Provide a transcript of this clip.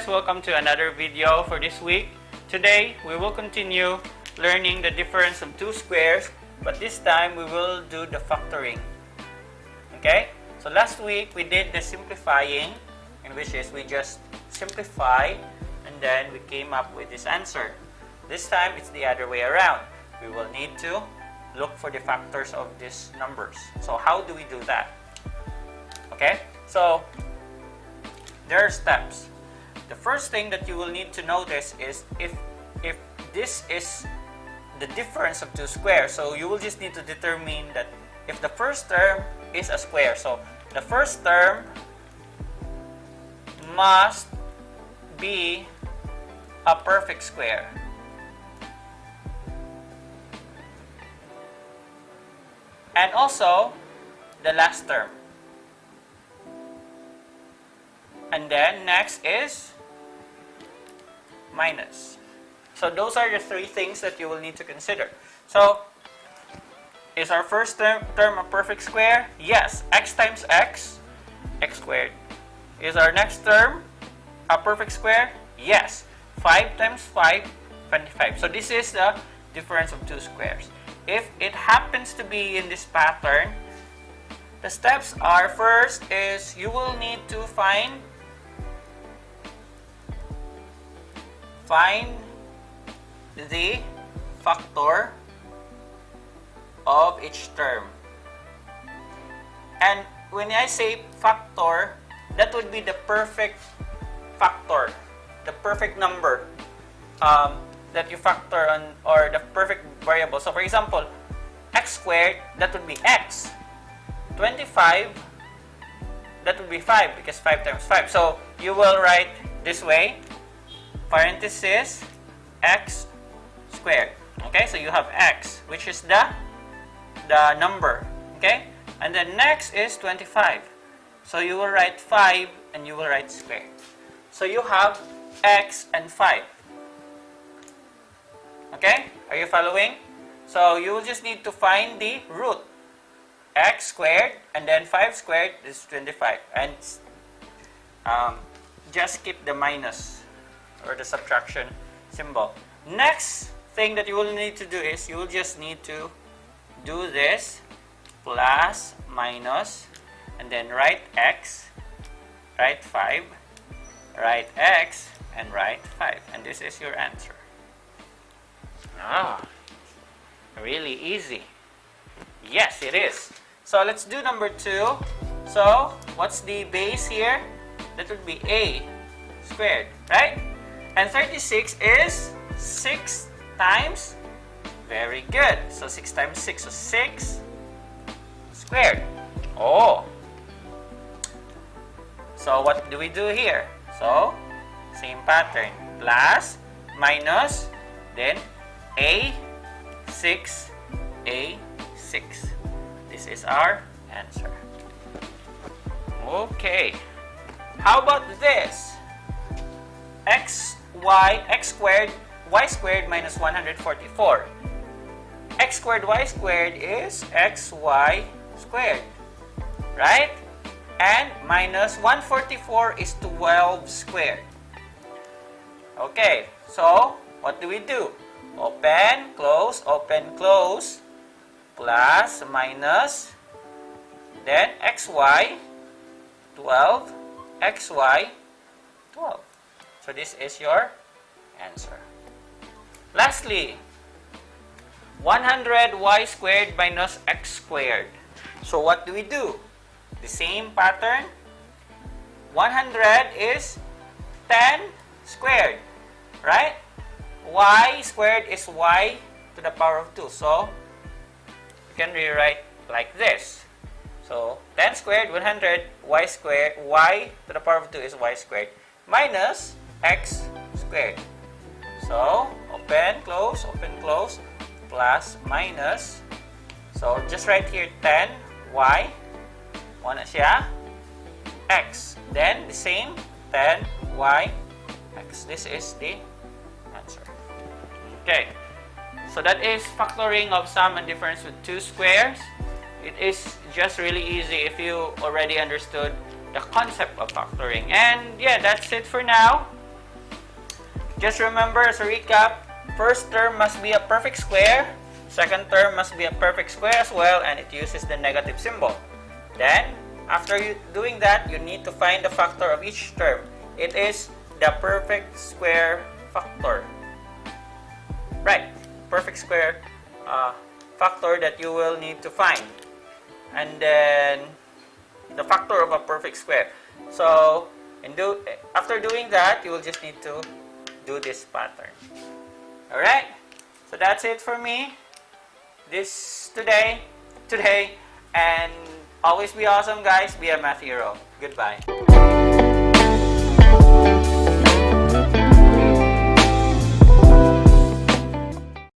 guys, welcome to another video for this week. Today, we will continue learning the difference of two squares, but this time we will do the factoring. Okay? So last week, we did the simplifying, in which is we just simplified and then we came up with this answer. This time, it's the other way around. We will need to look for the factors of these numbers. So how do we do that? Okay? So, there are steps. The first thing that you will need to notice is if this is the difference of two squares, so you will just need to determine that if the first term is a square, so the first term must be a perfect square. And also the last term. And then next is minus. So those are the three things that you will need to consider. So, is our first term a perfect square? Yes. X times x, x squared. Is our next term a perfect square? Yes. 5 times 5, 25. So this is the difference of two squares. If it happens to be in this pattern, the steps are, first is you will need to find the factor of each term. And when I say factor, that would be the perfect factor, the perfect number that you factor on, or the perfect variable. So for example, x squared, that would be x. 25, that would be 5 because 5 times 5. So you will write this way, parenthesis x squared. Okay, so you have x, which is the number. Okay, and then next is 25. So you will write 5 and you will write squared. So you have x and 5. Okay, are you following? So you will just need to find the root. X squared and then 5 squared is 25. And just keep the minus or the subtraction symbol. Next thing that you will need to do is you will just need to do this, plus, minus, and then write x, write 5, write x, and write 5. And this is your answer. Really easy. Yes, it is. So let's do number 2. So what's the base here? That would be a squared, right? And 36 is 6 times, very good. So 6 times 6, so 6 squared. Oh. So what do we do here? So, same pattern. Plus, minus, then a6, a6. This is our answer. Okay. How about this? X squared, y squared minus 144. X squared, y squared is xy squared. Right? And minus 144 is 12 squared. Okay. So, what do we do? Open, close, plus, minus, then xy, 12, xy, 12. So this is your answer. Lastly, 100y squared minus x squared. So what do we do? The same pattern. 100 is 10 squared, right? Y squared is y to the power of 2. So you can rewrite like this. So 10 squared, 100, y squared, y to the power of 2 is y squared, minus x squared. So, open, close, plus, minus. So, just write here 10, y, 1 na siya, x. Then, the same, 10, y, x. This is the answer. Okay. So, that is factoring of sum and difference with two squares. It is just really easy if you already understood the concept of factoring. And yeah, that's it for now. just remember as a recap, first term must be a perfect square, second term must be a perfect square as well, and it uses the negative symbol. Then, after doing that, you need to find the factor of each term. It is the perfect square factor. Right, perfect square factor that you will need to find. And then, the factor of a perfect square. So, after doing that, you will just need to do this pattern. Alright, so that's it for me today, and always be awesome, guys. Be a math hero. Goodbye.